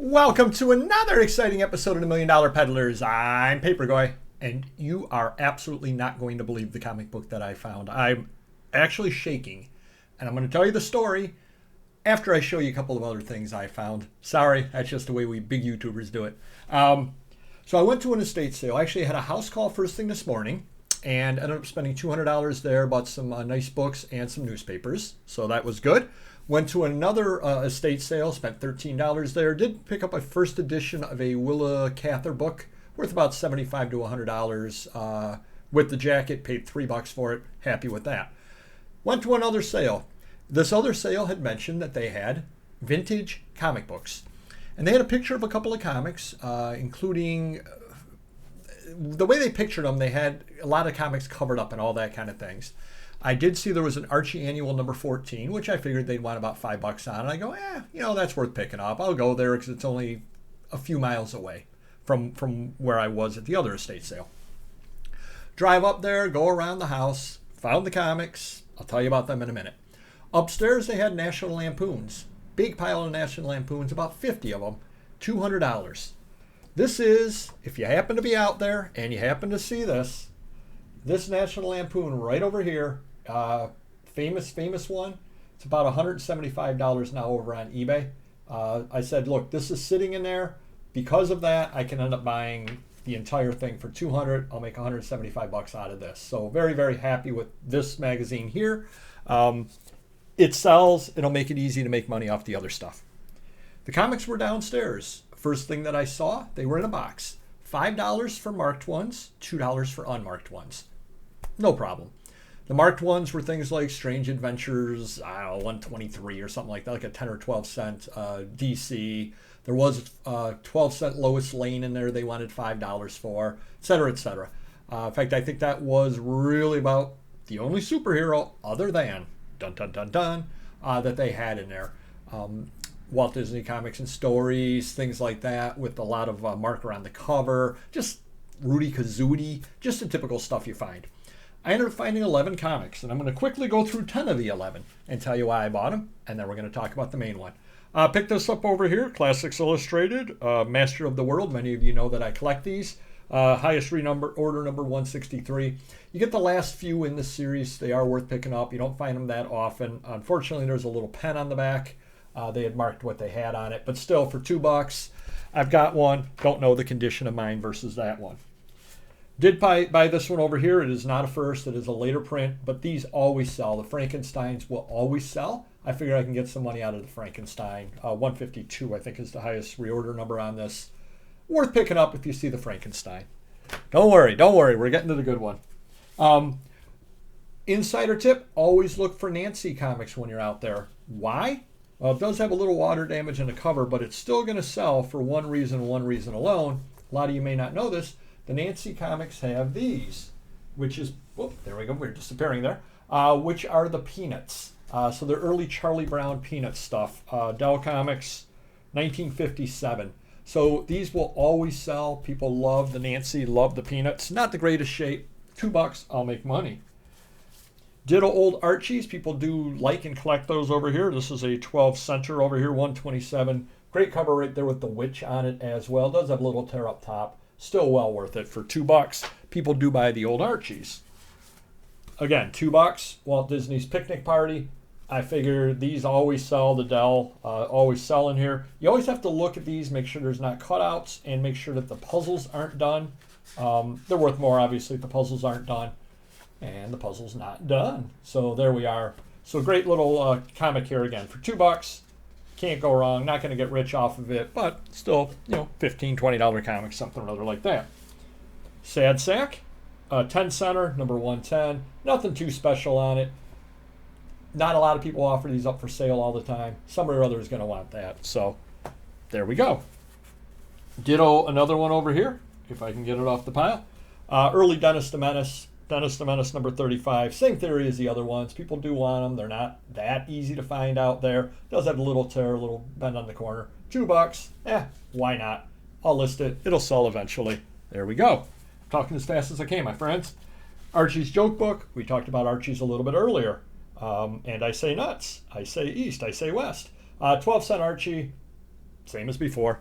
Welcome to another exciting episode of the Million Dollar Peddlers. I'm Papergoy, and you are absolutely not going to believe the comic book that I found. I'm actually shaking, and I'm going to tell you the story after I show you a couple of other things I found. Sorry, that's just the way we big YouTubers do it. So I went to an estate sale. I actually had a house call first thing this morning, and ended up spending $200 there, bought some nice books and some newspapers, so that was good. Went to another estate sale, spent $13 there. Did pick up a first edition of a Willa Cather book, worth about $75 to $100. With the jacket, paid $3 for it. Happy with that. Went to another sale. This other sale had mentioned that they had vintage comic books. And they had a picture of a couple of comics, including the way they pictured them, they had a lot of comics covered up and all that kind of things. I did see there was an Archie Annual number 14, which I figured they'd want about $5 on. And I go, that's worth picking up. I'll go there because it's only a few miles away from where I was at the other estate sale. Drive up there, go around the house, found the comics. I'll tell you about them in a minute. Upstairs, they had National Lampoons. Big pile of National Lampoons, about 50 of them, $200. This is, if you happen to be out there and you happen to see this National Lampoon right over here, famous one. It's about $175 now over on eBay. I said, look, this is sitting in there. Because of that, I can end up buying the entire thing for $200. I'll make $175 out of this. So very, very happy with this magazine here. It sells. It'll make it easy to make money off the other stuff. The comics were downstairs. First thing that I saw, they were in a box. $5 for marked ones, $2 for unmarked ones. No problem. The marked ones were things like Strange Adventures, 123 or something like that, like a 10 or 12 cent DC. There was 12 cent Lois Lane in there they wanted $5 for, et cetera, et cetera. In fact, I think that was really about the only superhero other than that they had in there. Walt Disney Comics and Stories, things like that, with a lot of marker on the cover, just Rudy Kazooie, just the typical stuff you find. I ended up finding 11 comics, and I'm going to quickly go through 10 of the 11 and tell you why I bought them, and then we're going to talk about the main one. Picked this up over here, Classics Illustrated, Master of the World. Many of you know that I collect these. Highest order number 163. You get the last few in this series. They are worth picking up. You don't find them that often. Unfortunately, there's a little pen on the back. They had marked what they had on it, but still for $2, I've got one. Don't know the condition of mine versus that one. Did buy this one over here. It is not a first. It is a later print, but these always sell. The Frankensteins will always sell. I figure I can get some money out of the Frankenstein. 152, I think, is the highest reorder number on this. Worth picking up if you see the Frankenstein. Don't worry. We're getting to the good one. Insider tip, always look for Nancy comics when you're out there. Why? Well, it does have a little water damage in the cover, but it's still going to sell for one reason alone. A lot of you may not know this. The Nancy comics have these, which is, there we go, we're disappearing there, which are the Peanuts. So they're early Charlie Brown Peanut stuff. Dell Comics, 1957. So these will always sell. People love the Nancy, love the Peanuts. Not the greatest shape. $2, I'll make money. Ditto old Archies. People do like and collect those over here. This is a 12 center over here, 127. Great cover right there with the witch on it as well. Does have a little tear up top. Still well worth it for $2. People do buy the old Archies. Again, $2. Walt Disney's Picnic Party. I figure these always sell. The Dell always sell in here. You always have to look at these, make sure there's not cutouts, and make sure that the puzzles aren't done. They're worth more, obviously, if the puzzles aren't done. And the puzzle's not done. So there we are. So great little comic here again for $2. Can't go wrong. Not going to get rich off of it, but still, $15, $20 comics, something or other like that. Sad Sack, 10 center, number 110. Nothing too special on it. Not a lot of people offer these up for sale all the time. Somebody or other is going to want that. So there we go. Ditto another one over here, if I can get it off the pile. Early Dennis the Menace. Dennis the Menace number 35. Same theory as the other ones. People do want them. They're not that easy to find out there. Does have a little tear, a little bend on the corner. $2. Why not? I'll list it. It'll sell eventually. There we go. Talking as fast as I can, my friends. Archie's Joke Book. We talked about Archie's a little bit earlier. And I say nuts. I say east. I say west. 12 cent Archie. Same as before.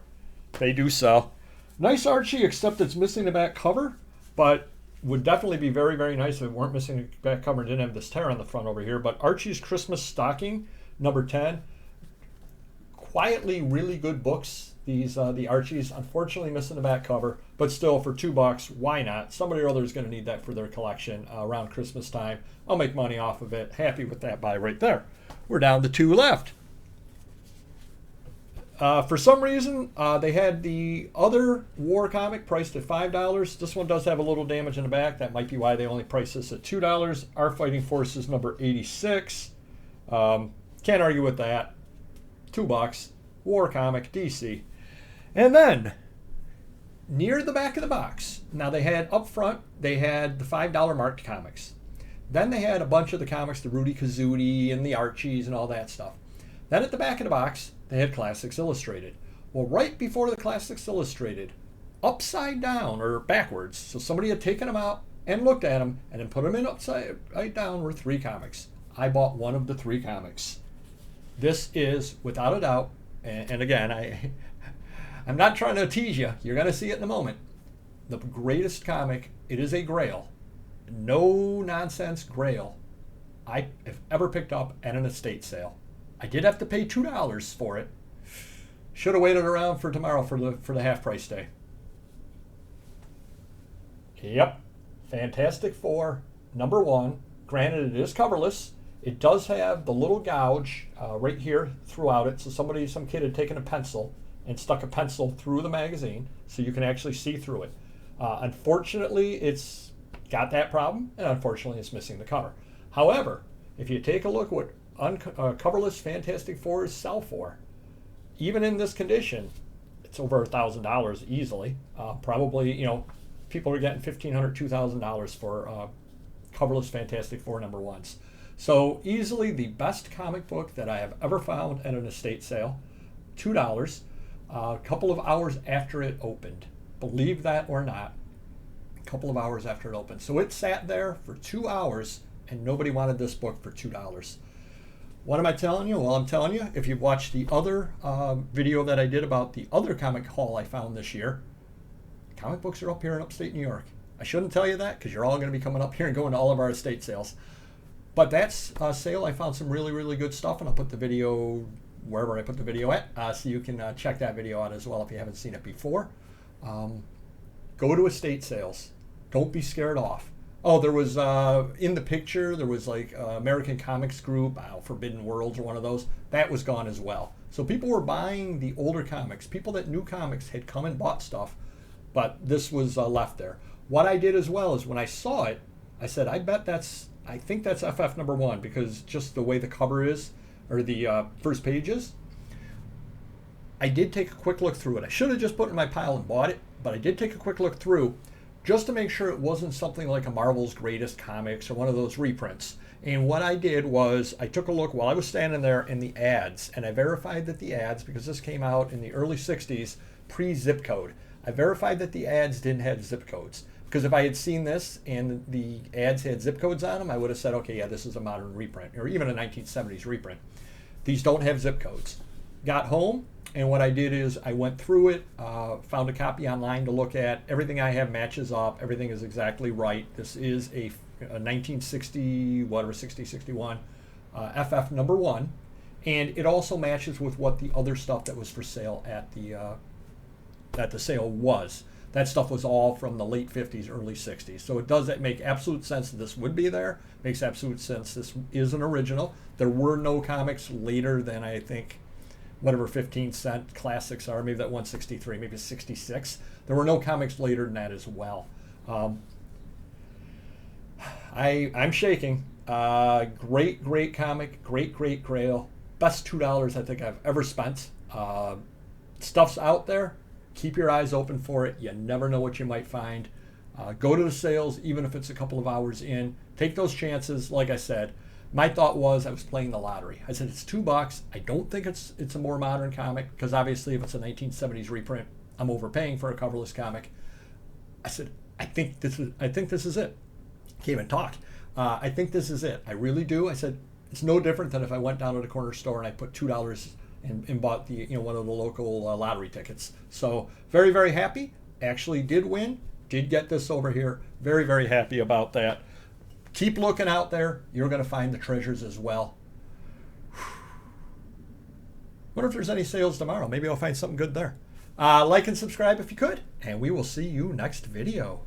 They do sell. Nice Archie, except it's missing the back cover, but would definitely be very, very nice if it weren't missing the back cover and didn't have this tear on the front over here. But Archie's Christmas Stocking, number 10. Quietly really good books, these the Archies. Unfortunately missing the back cover, but still for $2, why not? Somebody or other is going to need that for their collection around Christmas time. I'll make money off of it. Happy with that buy right there. We're down to 2 left. For some reason, they had the other war comic priced at $5. This one does have a little damage in the back. That might be why they only priced this at $2. Our Fighting Forces number 86. Can't argue with that. $2. War comic, DC. And then, near the back of the box, now they had up front, they had the $5 marked comics. Then they had a bunch of the comics, the Rudy Kazooie and the Archies and all that stuff. Then at the back of the box, they had Classics Illustrated. Well, right before the Classics Illustrated, upside down or backwards, so somebody had taken them out and looked at them and then put them in upside down were 3 comics. I bought one of the 3 comics. This is, without a doubt, and again, I'm not trying to tease you. You're going to see it in a moment. The greatest comic. It is a Grail. No nonsense Grail I have ever picked up at an estate sale. I did have to pay $2 for it. Should have waited around for tomorrow for the half price day. Yep. Fantastic Four, number 1. Granted, it is coverless. It does have the little gouge right here throughout it. So some kid had taken a pencil and stuck a pencil through the magazine so you can actually see through it. Unfortunately, it's got that problem, and unfortunately, it's missing the cover. However, if you take a look what coverless Fantastic Fours sell for, even in this condition, it's over $1,000 easily. Probably, people are getting $1,500, $2,000 for coverless Fantastic Four number 1s. So easily the best comic book that I have ever found at an estate sale. $2. A couple of hours after it opened. Believe that or not. A couple of hours after it opened. So it sat there for 2 hours and nobody wanted this book for $2. What am I telling you? Well, I'm telling you, if you've watched the other video that I did about the other comic haul I found this year, comic books are up here in upstate New York. I shouldn't tell you that because you're all going to be coming up here and going to all of our estate sales. But that's a sale. I found some really, really good stuff, and I'll put the video wherever I put the video at, so you can check that video out as well if you haven't seen it before. Go to estate sales. Don't be scared off. Oh, there was, in the picture, there was like American Comics Group, Forbidden Worlds or one of those. That was gone as well. So people were buying the older comics. People that knew comics had come and bought stuff, but this was left there. What I did as well is when I saw it, I said, I think that's FF number 1 because just the way the cover is, or the first page is. I did take a quick look through it. I should have just put it in my pile and bought it, but I did take a quick look through just to make sure it wasn't something like a Marvel's Greatest Comics or one of those reprints. And what I did was I took a look while I was standing there in the ads, and I verified that the ads, because this came out in the early 60s, pre-zip code, I verified that the ads didn't have zip codes. Because if I had seen this and the ads had zip codes on them, I would have said, okay, yeah, this is a modern reprint, or even a 1970s reprint. These don't have zip codes. Got home, and what I did is I went through it, found a copy online to look at. Everything I have matches up. Everything is exactly right. This is a 1960, whatever, 60, 61 FF number 1. And it also matches with what the other stuff that was for sale at the sale was. That stuff was all from the late 50s, early 60s. So it does make absolute sense that this would be there. Makes absolute sense this is an original. There were no comics later than, I think, whatever 15-cent classics are. Maybe that 163, maybe 66. There were no comics later than that as well. I'm shaking. Great comic. Great Grail. Best $2 I think I've ever spent. Stuff's out there. Keep your eyes open for it. You never know what you might find. Go to the sales, even if it's a couple of hours in. Take those chances. Like I said, my thought was I was playing the lottery. I said, it's $2. I don't think it's a more modern comic, because obviously if it's a 1970s reprint, I'm overpaying for a coverless comic. I said, I think this is it. Can't even talk. I think this is it. I really do. I said, it's no different than if I went down to the corner store and I put $2 and bought the one of the local lottery tickets. So very, very happy. Actually did win. Did get this over here. Very, very happy about that. Keep looking out there. You're going to find the treasures as well. Wonder if there's any sales tomorrow. Maybe I'll find something good there. Like and subscribe if you could, and we will see you next video.